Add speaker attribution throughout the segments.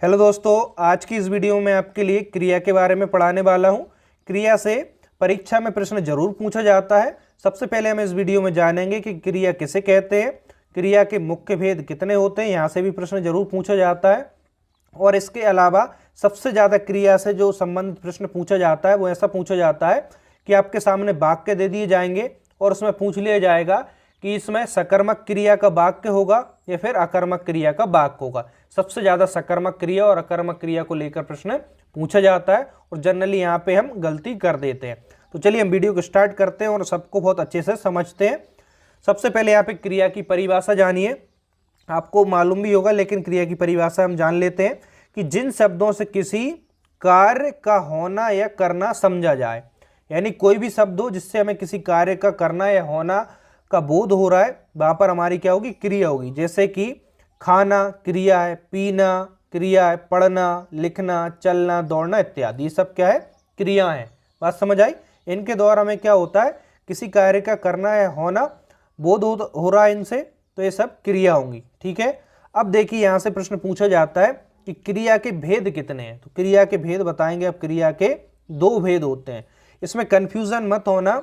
Speaker 1: Hello दोस्तों, आज की इस वीडियो में आपके लिए क्रिया के बारे में पढ़ाने वाला हूं। क्रिया से परीक्षा में प्रश्न जरूर पूछा जाता है। सबसे पहले हम इस वीडियो में जानेंगे कि क्रिया किसे कहते हैं, क्रिया के मुख्य भेद कितने होते हैं, यहाँ से भी प्रश्न जरूर पूछा जाता है। और इसके अलावा सबसे ज़्यादा क्रिया से जो संबंधित प्रश्न पूछा जाता है वो ऐसा पूछा जाता है कि आपके सामने वाक्य दे दिए जाएंगे और उसमें पूछ लिया जाएगा कि इसमें सकर्मक क्रिया का वाक्य होगा या फिर अकर्मक क्रिया का वाक्य होगा। सबसे ज़्यादा सकर्मक क्रिया और अकर्मक क्रिया को लेकर प्रश्न पूछा जाता है और जनरली यहाँ पे हम गलती कर देते हैं। तो चलिए हम वीडियो को स्टार्ट करते हैं और सबको बहुत अच्छे से समझते हैं। सबसे पहले यहाँ पे क्रिया की परिभाषा जानिए। आपको मालूम भी होगा लेकिन क्रिया की परिभाषा हम जान लेते हैं कि जिन शब्दों से किसी कार्य का होना या करना समझा जाए, यानी कोई भी शब्द हो जिससे हमें किसी कार्य का करना या होना का बोध हो रहा है, वहां पर हमारी क्या होगी, क्रिया होगी। जैसे कि खाना क्रिया है, पीना क्रिया है, पढ़ना, लिखना, चलना, दौड़ना इत्यादि, ये सब क्या है, क्रिया है। बात समझ आई। इनके द्वारा हमें क्या होता है, किसी कार्य का करना या होना बोध हो रहा है इनसे, तो ये सब क्रिया होंगी। ठीक है। अब देखिए यहाँ से प्रश्न पूछा जाता है कि क्रिया के भेद कितने हैं। तो क्रिया के भेद बताएंगे। अब क्रिया के दो भेद होते हैं, इसमें कंफ्यूजन मत होना।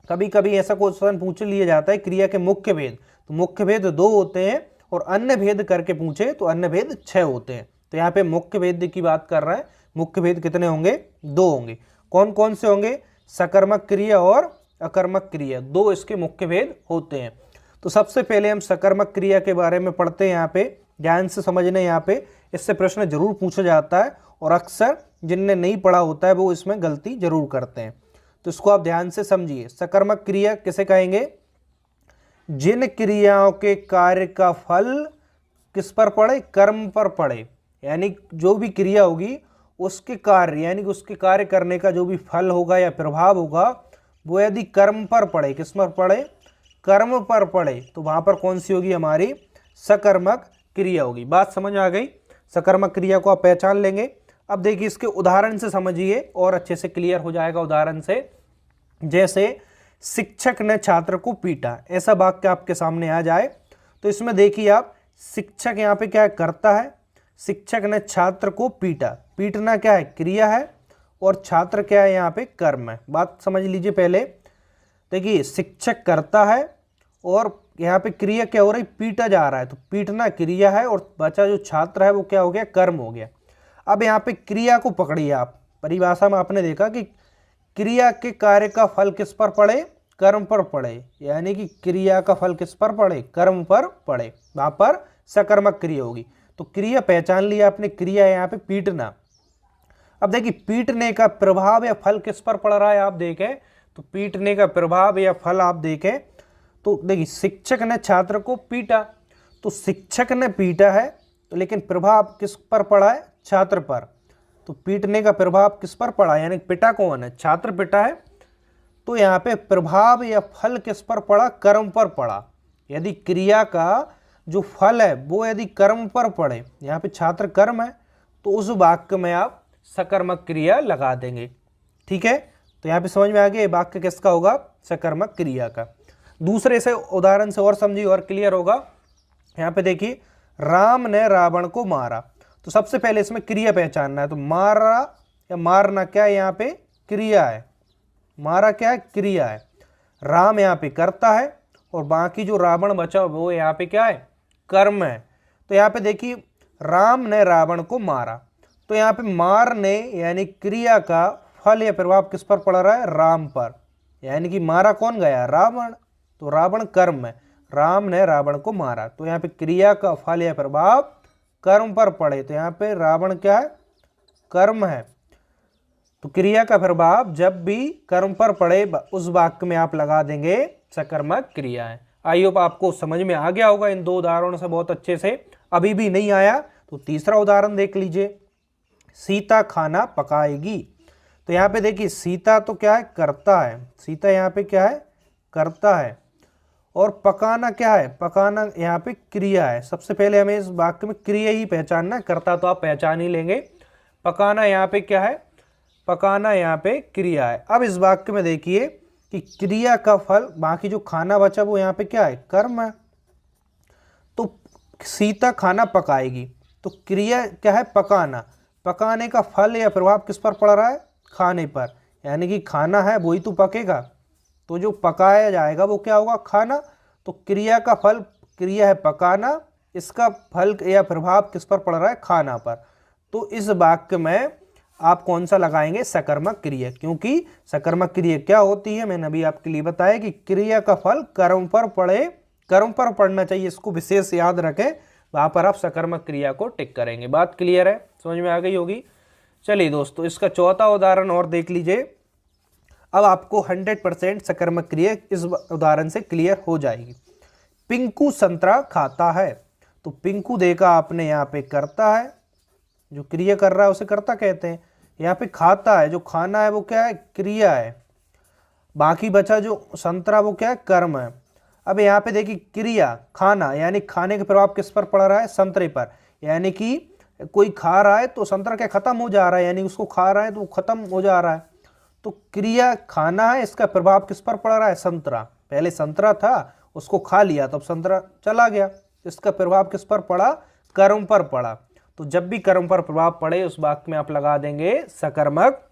Speaker 1: कभी कभी ऐसा क्वेश्चन पूछ लिया जाता है क्रिया के मुख्य भेद, तो मुख्य भेद 2 होते हैं और अन्य भेद करके पूछे तो अन्य भेद 6 होते हैं। तो यहाँ पे मुख्य भेद की बात कर रहा है। मुख्य भेद कितने होंगे, 2 होंगे। कौन कौन से होंगे, सकर्मक क्रिया और अकर्मक क्रिया, 2 इसके मुख्य भेद होते हैं। तो सबसे पहले हम सकर्मक क्रिया के बारे में पढ़ते हैं। यहाँ पे ध्यान से समझने, यहाँ पे इससे प्रश्न जरूर पूछा जाता है और अक्सर जिनने नहीं पढ़ा होता है वो इसमें गलती जरूर करते हैं। तो इसको आप ध्यान से समझिए। सकर्मक क्रिया किसे कहेंगे, जिन क्रियाओं के कार्य का फल किस पर पड़े, कर्म पर पड़े। यानी जो भी क्रिया होगी उसके कार्य, यानी कि उसके कार्य करने का जो भी फल होगा या प्रभाव होगा वो यदि कर्म पर पड़े, किस पर पड़े, कर्म पर पड़े, तो वहां पर कौन सी होगी, हमारी सकर्मक क्रिया होगी। बात समझ आ गई। सकर्मक क्रिया को आप पहचान लेंगे। अब देखिए इसके उदाहरण से समझिए और अच्छे से क्लियर हो जाएगा उदाहरण से। जैसे शिक्षक ने छात्र को पीटा, ऐसा वाक्य आपके सामने आ जाए तो इसमें देखिए आप, शिक्षक यहाँ पे क्या करता है, शिक्षक ने छात्र को पीटा। पीटना क्या है, क्रिया है, और छात्र क्या है, यहाँ पे कर्म है। बात समझ लीजिए। पहले देखिए शिक्षक करता है और यहाँ पे क्रिया क्या हो रही, पीटा जा रहा है, तो पीटना क्रिया है और बचा जो छात्र है वो क्या हो गया, कर्म हो गया। अब यहाँ पे क्रिया को पकड़िए आप। परिभाषा में आपने देखा कि क्रिया के कार्य का फल किस पर पड़े, कर्म पर पड़े, यानी कि क्रिया का फल किस पर पड़े, कर्म पर पड़े, वहां पर सकर्मक क्रिया होगी। तो क्रिया पहचान लिया आपने, क्रिया है यहाँ पे पीटना। अब देखिए पीटने का प्रभाव या फल किस पर पड़ रहा है, आप देखें तो पीटने का प्रभाव या फल आप देखें तो देखिए शिक्षक ने छात्र को पीटा, तो शिक्षक ने पीटा है तो लेकिन प्रभाव किस पर पड़ा है, छात्र पर। तो पीटने का प्रभाव किस पर पड़ा, यानी पिटा कौन है, छात्र पिटा है। तो यहाँ पे प्रभाव या फल किस पर पड़ा, कर्म पर पड़ा। यदि क्रिया का जो फल है वो यदि कर्म पर पड़े, यहाँ पे छात्र कर्म है, तो उस वाक्य में आप सकर्मक क्रिया लगा देंगे। ठीक है। तो यहाँ पे समझ में आ गया ये वाक्य किसका होगा, सकर्मक क्रिया का। दूसरे से उदाहरण से और समझिए और क्लियर होगा। यहाँ पे देखिए, राम ने रावण को मारा। तो सबसे पहले इसमें क्रिया पहचानना है। तो मारा या मारना क्या है, यहाँ पे क्रिया है। मारा क्या है, क्रिया है। राम यहाँ पे करता है और बाकी जो रावण बचा वो यहाँ पे क्या है, कर्म है। तो यहाँ पे देखिए राम ने रावण को मारा, तो यहाँ पे मारने यानी क्रिया का फल या प्रभाव किस पर पड़ रहा है, राम पर। यानी कि मारा कौन गया, रावण, तो रावण कर्म है। राम ने रावण को मारा, तो यहाँ पे क्रिया का फल या प्रभाव कर्म पर पड़े, तो यहाँ पे रावण क्या है, कर्म है। तो क्रिया का प्रभाव जब भी कर्म पर पड़े उस वाक्य में आप लगा देंगे सकर्मक क्रिया है। आई होप आपको समझ में आ गया होगा इन 2 उदाहरणों से बहुत अच्छे से। अभी भी नहीं आया तो तीसरा उदाहरण देख लीजिए। सीता खाना पकाएगी। तो यहाँ पे देखिए सीता तो क्या है, करता है। सीता यहाँ पे क्या है, करता है। और पकाना क्या है, पकाना यहाँ पे क्रिया है। सबसे पहले हमें इस वाक्य में क्रिया ही पहचानना है, करता तो आप पहचान ही लेंगे। पकाना यहाँ पे क्या है, पकाना यहाँ पे क्रिया है। अब इस वाक्य में देखिए कि क्रिया का फल, बाकी जो खाना बचा वो यहाँ पे क्या है, कर्म है। तो सीता खाना पकाएगी, तो क्रिया क्या है, पकाना। पकाने का फल या प्रभाव किस पर पड़ रहा है, खाने पर, यानी कि खाना है वही तो पकेगा, तो जो पकाया जाएगा वो क्या होगा, खाना। तो क्रिया का फल, क्रिया है पकाना, इसका फल या प्रभाव किस पर पड़ रहा है, खाना पर। तो इस वाक्य में आप कौन सा लगाएंगे, सकर्मक क्रिया, क्योंकि सकर्मक क्रिया क्या होती है, मैंने अभी आपके लिए बताया कि क्रिया का फल कर्म पर पड़े, कर्म पर पड़ना चाहिए, इसको विशेष याद रखें, वहां पर आप सकर्मक क्रिया को टिक करेंगे। बात क्लियर है, समझ में आ गई होगी। चलिए दोस्तों, इसका चौथा उदाहरण और देख लीजिए। अब आपको 100% सकर्मक क्रिया इस उदाहरण से क्लियर हो जाएगी। पिंकू संतरा खाता है, तो पिंकू देखा आपने यहाँ पे करता है, जो क्रिया कर रहा है उसे कर्ता कहते हैं। यहाँ पे खाता है, जो खाना है वो क्या है, क्रिया है। बाकी बचा जो संतरा वो क्या है, कर्म है। अब यहाँ पे देखिए क्रिया खाना, यानी खाने का प्रभाव किस पर पड़ रहा है, संतरे पर, यानी कि कोई खा रहा है तो संतरा क्या खत्म हो जा रहा है, यानी उसको खा रहा है तो वो खत्म हो जा रहा है। तो क्रिया खाना है, इसका प्रभाव किस पर पड़ रहा है, संतरा। पहले संतरा था, उसको खा लिया, तब संतरा चला गया, इसका प्रभाव किस पर पड़ा, कर्म पर पड़ा। तो जब भी कर्म पर प्रभाव पड़े उस वाक्य में आप लगा देंगे सकर्मक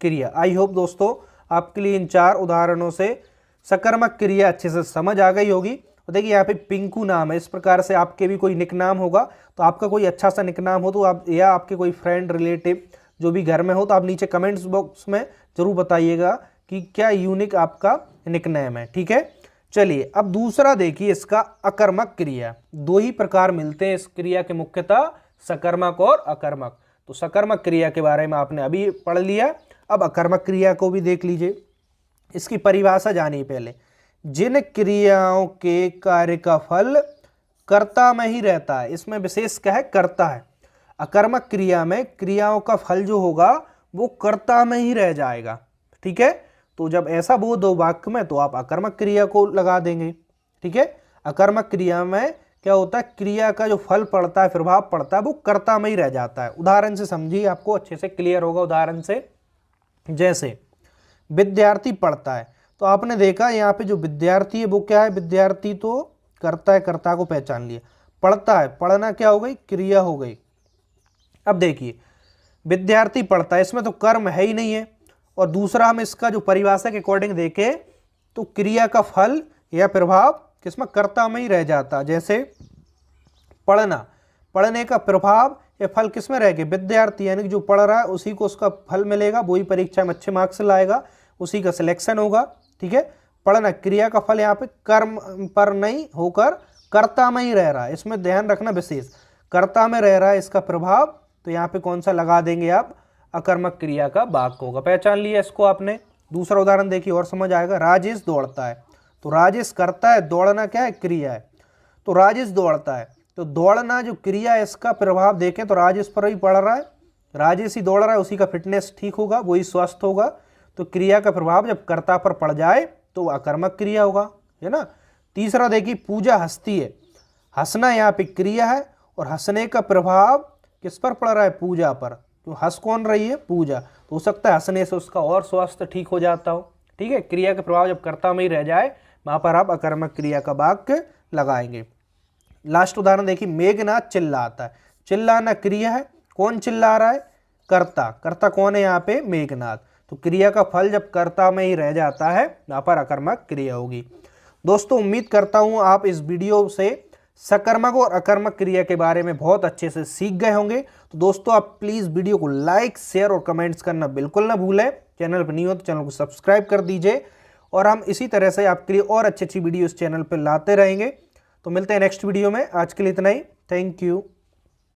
Speaker 1: क्रिया। आई होप दोस्तों आपके लिए इन 4 उदाहरणों से सकर्मक क्रिया अच्छे से समझ आ गई होगी। तो देखिए यहाँ पे पिंकू नाम है, इस प्रकार से आपके भी कोई निक नाम होगा, तो आपका कोई अच्छा सा निक नाम हो तो आप, या आपके कोई फ्रेंड रिलेटिव जो भी घर में हो, तो आप नीचे कमेंट्स बॉक्स में जरूर बताइएगा कि क्या यूनिक आपका निक नेम है, ठीक है। चलिए अब दूसरा देखिए, इसका अकर्मक क्रिया। 2 ही प्रकार मिलते हैं इस क्रिया के मुख्यतः, सकर्मक और अकर्मक। तो सकर्मक क्रिया के बारे में आपने अभी पढ़ लिया, अब अकर्मक क्रिया को भी देख लीजिए। इसकी परिभाषा जानिए पहले। जिन क्रियाओं के कार्य का फल कर्ता में ही रहता है, इसमें विशेष क्या है, कर्ता है। अकर्मक क्रिया में क्रियाओं का फल जो होगा वो कर्ता में ही रह जाएगा, ठीक है। तो जब ऐसा बोध हो वाक्य में तो आप अकर्मक क्रिया को लगा देंगे, ठीक है। अकर्मक क्रिया में क्या होता है, क्रिया का जो फल पड़ता है, प्रभाव पड़ता है, वो कर्ता में ही रह जाता है। उदाहरण से समझिए, आपको अच्छे से क्लियर होगा उदाहरण से। जैसे विद्यार्थी पढ़ता है, तो आपने देखा यहाँ पे जो विद्यार्थी है वो क्या है, विद्यार्थी तो करता है, कर्ता को पहचान लिया। पढ़ता है, पढ़ना क्या हो गई, क्रिया हो गई। अब देखिए विद्यार्थी पढ़ता है, इसमें तो कर्म है ही नहीं है। और दूसरा हम इसका जो परिभाषा के अकॉर्डिंग देखें तो क्रिया का फल या प्रभाव किसमें, कर्ता में ही रह जाता। जैसे पढ़ना, पढ़ने का प्रभाव या फल किसमें रह गया, विद्यार्थी, यानी कि जो पढ़ रहा है उसी को उसका फल मिलेगा, वही परीक्षा में अच्छे मार्क्स लाएगा, उसी का सिलेक्शन होगा, ठीक है। पढ़ना क्रिया का फल यहाँ पे कर्म पर नहीं होकर कर्ता में ही रह रहा है, इसमें ध्यान रखना विशेष, कर्ता में रह रहा है इसका प्रभाव। तो यहाँ पे कौन सा लगा देंगे आप, अकर्मक क्रिया का वाक्य होगा। पहचान लिया इसको आपने। दूसरा उदाहरण देखिए और समझ आएगा। राजेश दौड़ता है, तो राजेश करता है, दौड़ना क्या है, क्रिया है। तो राजेश दौड़ता है, तो दौड़ना जो क्रिया है इसका प्रभाव देखें तो राजेश पर ही पड़ रहा है, राजेश ही दौड़ रहा है, उसी का फिटनेस ठीक होगा, वही स्वस्थ होगा। तो क्रिया का प्रभाव जब कर्ता पर पड़ जाए तो अकर्मक क्रिया होगा, है ना। तीसरा देखिए, पूजा हंसती है, हंसना यहाँ पे क्रिया है और हंसने का प्रभाव किस पर पड़ रहा है, पूजा पर। तो हंस कौन रही है, पूजा। तो हो सकता है हंसने से उसका और स्वास्थ्य ठीक हो जाता हो, ठीक है। क्रिया का प्रभाव जब कर्ता में ही रह जाए वहां पर आप अकर्मक क्रिया का वाक्य लगाएंगे। लास्ट उदाहरण देखिए, मेघनाथ चिल्लाता है, चिल्लाना क्रिया है, कौन चिल्ला रहा है, कर्ता। कर्ता कौन है यहाँ पे, मेघनाथ। तो क्रिया का फल जब कर्ता में ही रह जाता है वहां पर अकर्मक क्रिया होगी। दोस्तों उम्मीद करता हूं आप इस वीडियो से सकर्मक और अकर्मक क्रिया के बारे में बहुत अच्छे से सीख गए होंगे। तो दोस्तों आप प्लीज़ वीडियो को लाइक, शेयर और कमेंट्स करना बिल्कुल ना भूलें। चैनल पर नहीं हो तो चैनल को सब्सक्राइब कर दीजिए, और हम इसी तरह से आपके लिए और अच्छी अच्छी वीडियो इस चैनल पर लाते रहेंगे। तो मिलते हैं नेक्स्ट वीडियो में, आज के लिए इतना ही। Thank you.